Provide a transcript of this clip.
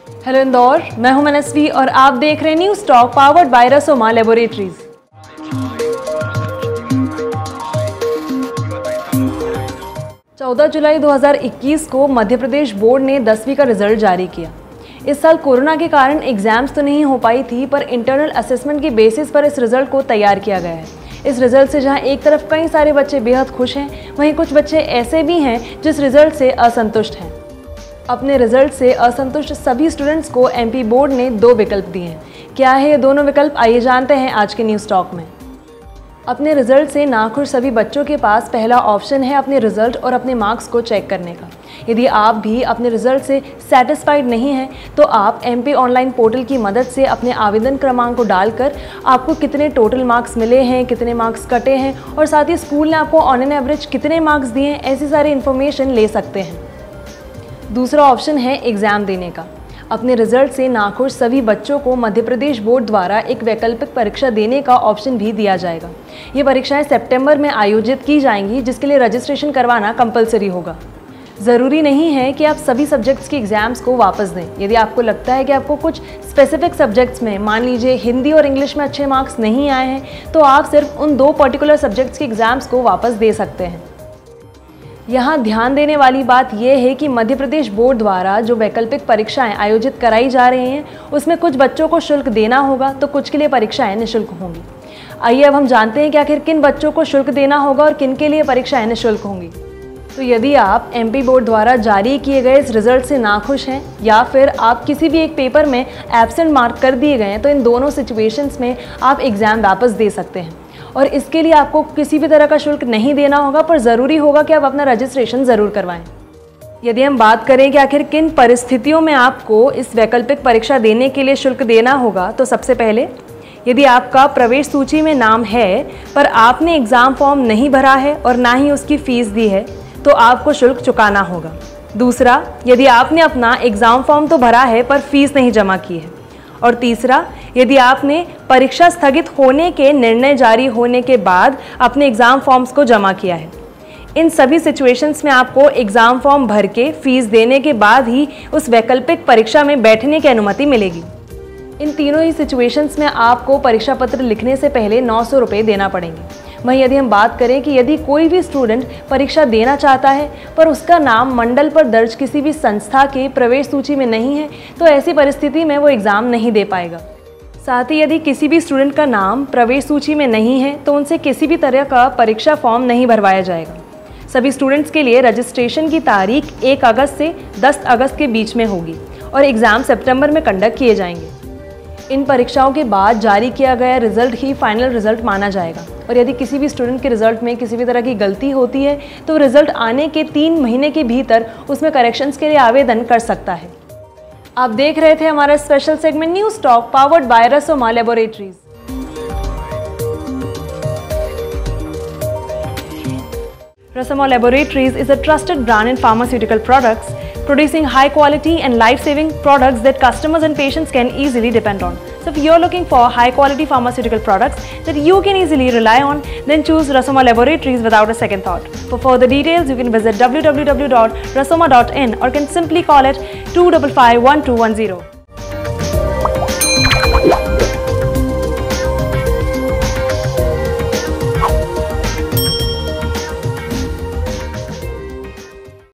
Hello Indore, मैं हूं मनस्वी और आप देख रहे हैं news talk powered by Rasoma laboratories. चौदह जुलाई 2021 को मध्य प्रदेश बोर्ड ने 10वीं का रिजल्ट जारी किया। इस साल कोरोना के कारण एग्जाम्स तो नहीं हो पाई थी, पर इंटरनल असेसमेंट की बेसिस पर इस रिजल्ट को तैयार किया गया है। इस रिजल्ट से जहां एक तरफ कई सारे बच्चे बेहद खुश हैं, वहीं कुछ बच्चे ऐसे भी हैं जिस रिजल्ट से असंतुष्ट हैं। अपने रिजल्ट से असंतुष्ट सभी स्टूडेंट्स को एमपी बोर्ड ने 2 विकल्प दिए हैं। क्या है ये दोनों विकल्प, आइए जानते हैं आज के न्यूज़ टॉक में। अपने रिजल्ट से नाखुश सभी बच्चों के पास पहला ऑप्शन है अपने रिजल्ट और अपने मार्क्स को चेक करने का। यदि आप भी अपने रिजल्ट से सेटिस्फाइड नहीं हैं तो आप एमपी ऑनलाइन पोर्टल की मदद से अपने आवेदन क्रमांक को डालकर आपको कितने टोटल मार्क्स मिले हैं, कितने मार्क्स कटे हैं और साथ ही स्कूल ने आपको ऑन एन एवरेज कितने मार्क्स दिए हैं, ऐसी सारी इन्फॉर्मेशन ले सकते हैं। दूसरा ऑप्शन है एग्ज़ाम देने का। अपने रिजल्ट से नाखुश सभी बच्चों को मध्य प्रदेश बोर्ड द्वारा एक वैकल्पिक परीक्षा देने का ऑप्शन भी दिया जाएगा। ये परीक्षाएं सितंबर में आयोजित की जाएंगी, जिसके लिए रजिस्ट्रेशन करवाना कंपलसरी होगा। ज़रूरी नहीं है कि आप सभी सब्जेक्ट्स के एग्ज़ाम्स को वापस दें। यदि आपको लगता है कि आपको कुछ स्पेसिफिक सब्जेक्ट्स में, मान लीजिए हिंदी और इंग्लिश में अच्छे मार्क्स नहीं आए हैं, तो आप सिर्फ उन 2 पर्टिकुलर सब्जेक्ट्स के एग्ज़ाम्स को वापस दे सकते हैं। यहाँ ध्यान देने वाली बात यह है कि मध्य प्रदेश बोर्ड द्वारा जो वैकल्पिक परीक्षाएं आयोजित कराई जा रही हैं, उसमें कुछ बच्चों को शुल्क देना होगा तो कुछ के लिए परीक्षाएं निःशुल्क होंगी। आइए अब हम जानते हैं कि आखिर किन बच्चों को शुल्क देना होगा और किन के लिए परीक्षाएं निःशुल्क होंगी। तो यदि आप एमपी बोर्ड द्वारा जारी किए गए इस रिजल्ट से नाखुश हैं या फिर आप किसी भी एक पेपर में एब्सेंट मार्क कर दिए गए हैं, तो इन दोनों सिचुएशंस में आप एग्ज़ाम वापस दे सकते हैं और इसके लिए आपको किसी भी तरह का शुल्क नहीं देना होगा, पर ज़रूरी होगा कि आप अपना रजिस्ट्रेशन ज़रूर करवाएं। यदि हम बात करें कि आखिर किन परिस्थितियों में आपको इस वैकल्पिक परीक्षा देने के लिए शुल्क देना होगा, तो सबसे पहले यदि आपका प्रवेश सूची में नाम है पर आपने एग्ज़ाम फॉर्म नहीं भरा है और ना ही उसकी फ़ीस दी है, तो आपको शुल्क चुकाना होगा। दूसरा, यदि आपने अपना एग्ज़ाम फॉर्म तो भरा है पर फीस नहीं जमा की है। और तीसरा, यदि आपने परीक्षा स्थगित होने के निर्णय जारी होने के बाद अपने एग्ज़ाम फॉर्म्स को जमा किया है। इन सभी सिचुएशंस में आपको एग्ज़ाम फॉर्म भर के फीस देने के बाद ही उस वैकल्पिक परीक्षा में बैठने की अनुमति मिलेगी। इन तीनों ही सिचुएशंस में आपको परीक्षा पत्र लिखने से पहले 900 रुपये देना पड़ेंगे। वहीं यदि हम बात करें कि यदि कोई भी स्टूडेंट परीक्षा देना चाहता है पर उसका नाम मंडल पर दर्ज किसी भी संस्था के प्रवेश सूची में नहीं है, तो ऐसी परिस्थिति में वो एग्ज़ाम नहीं दे पाएगा। साथ ही यदि किसी भी स्टूडेंट का नाम प्रवेश सूची में नहीं है तो उनसे किसी भी तरह का परीक्षा फॉर्म नहीं भरवाया जाएगा। सभी स्टूडेंट्स के लिए रजिस्ट्रेशन की तारीख 1 अगस्त से 10 अगस्त के बीच में होगी और एग्ज़ाम सितंबर में कंडक्ट किए जाएंगे। इन परीक्षाओं के बाद जारी किया गया रिजल्ट ही फाइनल रिजल्ट माना जाएगा और यदि किसी भी स्टूडेंट के रिजल्ट में किसी भी तरह की गलती होती है तो रिजल्ट आने के 3 महीने के भीतर उसमें करेक्शंस के लिए आवेदन कर सकता है। आप देख रहे थे हमारा special segment news talk powered by Rasoma laboratories. Rasoma Laboratories is a trusted brand in pharmaceutical products, producing high quality and life-saving products that customers and patients can easily depend on. So if you're looking for high quality pharmaceutical products that you can easily rely on, then choose Rasoma Laboratories without a second thought. For further details, you can visit www.rasoma.in or can simply call it 255 1210.